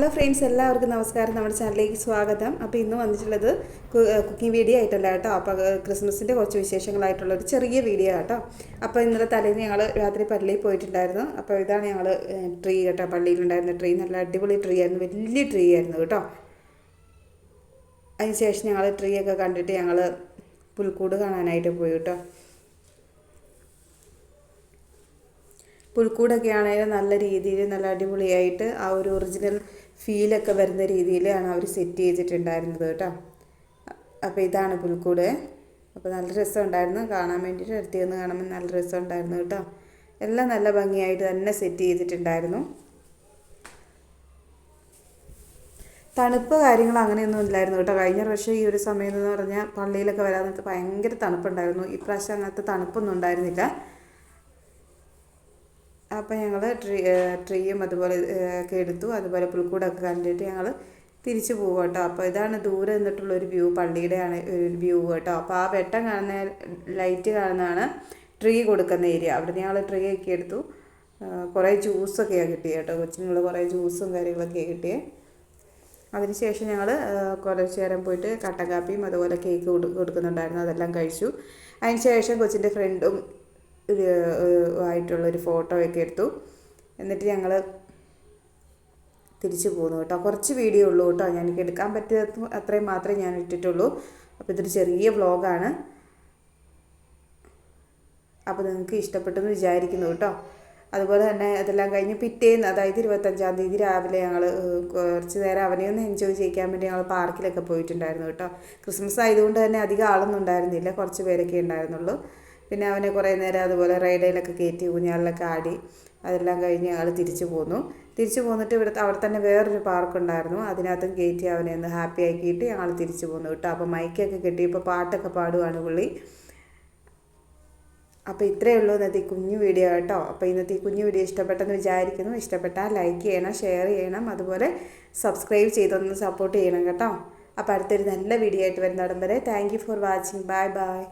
Hello friends, എല്ലാവർക്കും നമസ്കാരം. നമ്മുടെ ചാനലിലേക്ക് സ്വാഗതം. അപ്പോൾ ഇന്ന് വന്നിട്ടുള്ളത് കുക്കിംഗ് വീഡിയോ ആയിട്ടല്ല കേട്ടോ. അപ്പോൾ ക്രിസ്മസിൻ്റെ കുറച്ച് വിശേഷങ്ങളായിട്ടുള്ള ഒരു ചെറിയ വീഡിയോ കേട്ടോ. അപ്പോൾ ഇന്നലെ തലേന്ന് ഞങ്ങൾ രാത്രി പള്ളിയിൽ പോയിട്ടുണ്ടായിരുന്നു. അപ്പോൾ ഇതാണ് ഞങ്ങൾ ട്രീ കേട്ടോ. പള്ളിയിലുണ്ടായിരുന്ന ട്രീ നല്ല അടിപൊളി ട്രീ ആയിരുന്നു, വലിയ ട്രീ ആയിരുന്നു കേട്ടോ. അതിനുശേഷം ഞങ്ങൾ ട്രീ ഒക്കെ കണ്ടിട്ട് ഞങ്ങൾ പുൽക്കൂട് കാണാനായിട്ട് പോയി കേട്ടോ. പുൽക്കൂടൊക്കെ ആണെങ്കിലും നല്ല രീതിയിൽ നല്ല അടിപൊളിയായിട്ട് ആ ഒരു ഒറിജിനൽ ഫീലൊക്കെ വരുന്ന രീതിയിലാണ് അവർ സെറ്റ് ചെയ്തിട്ടുണ്ടായിരുന്നത് കേട്ടോ. അപ്പോൾ ഇതാണ് പുൽക്കൂട്. അപ്പോൾ നല്ല രസമുണ്ടായിരുന്നു കാണാൻ വേണ്ടിയിട്ട്. അടുത്ത് നിന്ന് കാണുമ്പോൾ നല്ല രസമുണ്ടായിരുന്നു കേട്ടോ. എല്ലാം നല്ല ഭംഗിയായിട്ട് തന്നെ സെറ്റ് ചെയ്തിട്ടുണ്ടായിരുന്നു. തണുപ്പ് കാര്യങ്ങൾ അങ്ങനെയൊന്നും ഇല്ലായിരുന്നു കേട്ടോ. കഴിഞ്ഞ പ്രാവശ്യം ഈ ഒരു സമയം എന്ന് പറഞ്ഞാൽ പള്ളിയിലൊക്കെ വരാൻ ഭയങ്കര തണുപ്പുണ്ടായിരുന്നു. ഇപ്രാവശ്യം അങ്ങനത്തെ തണുപ്പൊന്നും ഉണ്ടായിരുന്നില്ല. അപ്പോൾ ഞങ്ങൾ ട്രീയും അതുപോലെ ഒക്കെ എടുത്തു. അതുപോലെ പുൽക്കൂടൊക്കെ കണ്ടിട്ട് ഞങ്ങൾ തിരിച്ചു പോകും കേട്ടോ. അപ്പോൾ ഇതാണ് ദൂരെ നിന്നിട്ടുള്ളൊരു വ്യൂ, പള്ളിയുടെ ആണ് ഒരു വ്യൂ കേട്ടോ. അപ്പോൾ ആ വെട്ടം കാണുന്ന ലൈറ്റ് കാണുന്നതാണ് ട്രീ കൊടുക്കുന്ന ഏരിയ. അവിടെ ഞങ്ങൾ ട്രീ ഒക്കെ എടുത്തു. കുറേ ജ്യൂസൊക്കെയാണ് കിട്ടിയത് കേട്ടോ. കൊച്ചുങ്ങൾ കുറേ ജ്യൂസും കാര്യങ്ങളൊക്കെ കിട്ടിയത്. അതിനുശേഷം ഞങ്ങൾ കുറച്ച് നേരം പോയിട്ട് കട്ടൻ കാപ്പിയും അതുപോലെ കേക്ക് കൊടുക്കുന്നുണ്ടായിരുന്നു, അതെല്ലാം കഴിച്ചു. അതിനുശേഷം കൊച്ചിൻ്റെ ഫ്രണ്ടും ആയിട്ടുള്ളൊരു ഫോട്ടോ ഒക്കെ എടുത്തു. എന്നിട്ട് ഞങ്ങൾ തിരിച്ചു പോന്നു കേട്ടോ. കുറച്ച് വീഡിയോ ഉള്ളൂ കേട്ടോ, എനിക്ക് എടുക്കാൻ പറ്റിയ അത്രയും മാത്രമേ ഞാൻ ഇട്ടിട്ടുള്ളൂ. അപ്പോൾ ഇതൊരു ചെറിയ വ്ളോഗാണ്. അപ്പോൾ നിങ്ങൾക്ക് ഇഷ്ടപ്പെട്ടെന്ന് വിചാരിക്കുന്നു കേട്ടോ. അതുപോലെ തന്നെ അതെല്ലാം കഴിഞ്ഞ് പിറ്റേന്ന്, അതായത് 25-ാം തീയതി രാവിലെ ഞങ്ങൾ കുറച്ച് നേരം അവനെ ഒന്ന് എൻജോയ് ചെയ്യിക്കാൻ വേണ്ടി ഞങ്ങൾ പാർക്കിലൊക്കെ പോയിട്ടുണ്ടായിരുന്നു കേട്ടോ. ക്രിസ്മസ് ആയതുകൊണ്ട് തന്നെ അധികം ആളൊന്നും ഉണ്ടായിരുന്നില്ല, കുറച്ച് പേരൊക്കെ ഉണ്ടായിരുന്നുള്ളൂ. പിന്നെ അവനെ കുറേ നേരം അതുപോലെ റൈഡിലൊക്കെ കയറ്റി ഊഞ്ഞാലിലൊക്കെ ആടി. അതെല്ലാം കഴിഞ്ഞ് ഞങ്ങൾ തിരിച്ചു പോന്നു. തിരിച്ചു പോന്നിട്ട് അവിടെ തന്നെ വേറൊരു പാർക്കുണ്ടായിരുന്നു, അതിനകത്തും കയറ്റി അവനെ ഒന്ന് ഹാപ്പി ആക്കിയിട്ട് ഞങ്ങൾ തിരിച്ചു പോന്നു കേട്ടോ. അപ്പോൾ മൈക്കൊക്കെ കെട്ടിയപ്പോൾ പാട്ടൊക്കെ പാടുവാണ് പുള്ളി. അപ്പോൾ ഇത്രയേ ഉള്ളൂ ഇന്നത്തെ ഈ കുഞ്ഞു വീഡിയോ കേട്ടോ. അപ്പോൾ ഇന്നത്തെ ഈ കുഞ്ഞു വീഡിയോ ഇഷ്ടപ്പെട്ടെന്ന് വിചാരിക്കുന്നു. ഇഷ്ടപ്പെട്ടാൽ ലൈക്ക് ചെയ്യണം, ഷെയർ ചെയ്യണം, അതുപോലെ സബ്സ്ക്രൈബ് ചെയ്തൊന്ന് സപ്പോർട്ട് ചെയ്യണം കേട്ടോ. അപ്പോൾ അടുത്തൊരു നല്ല വീഡിയോ ആയിട്ട് വരുന്നിടം വരെ thank you for watching. Bye bye.